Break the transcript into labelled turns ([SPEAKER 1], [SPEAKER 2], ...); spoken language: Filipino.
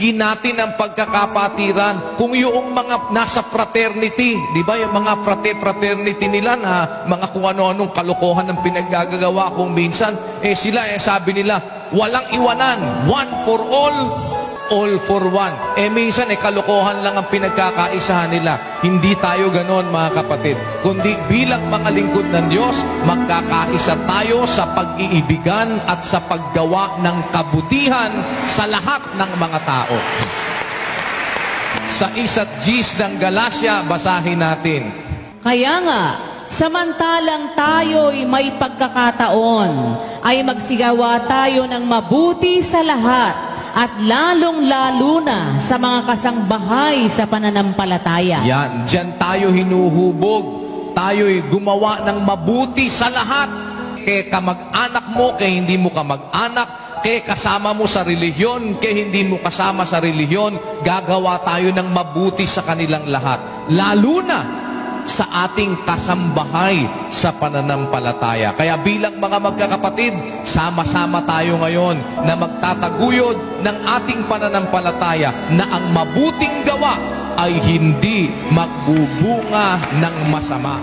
[SPEAKER 1] Iigtingin natin ang pagkakapatiran. Kung yung mga nasa fraternity, di ba, yung mga fraternity nila na mga kung ano-anong kalokohan ng pinaggagawa kung minsan, sila, sabi nila, walang iwanan, one for all for one. Minsan, kalokohan lang ang pinagkakaisahan nila. Hindi tayo ganon, mga kapatid. Kundi bilang mga lingkod ng Diyos, magkakaisa tayo sa pag-iibigan at sa paggawa ng kabutihan sa lahat ng mga tao. Sa 1 ng Galacia, basahin natin.
[SPEAKER 2] Kaya nga, samantalang tayo'y may pagkakataon, ay magsigawa tayo ng mabuti sa lahat, at lalong-lalo na sa mga kasangbahay sa pananampalataya.
[SPEAKER 1] Yan, dyan tayo hinuhubog. Tayo'y gumawa ng mabuti sa lahat. Kaya kamag-anak mo, kaya hindi mo kamag-anak, kaya kasama mo sa relihiyon, kaya hindi mo kasama sa relihiyon, gagawa tayo ng mabuti sa kanilang lahat. Lalo na sa ating kasambahay sa pananampalataya. Kaya bilang mga magkakapatid, sama-sama tayo ngayon na magtataguyod ng ating pananampalataya na ang mabuting gawa ay hindi magbubunga ng masama.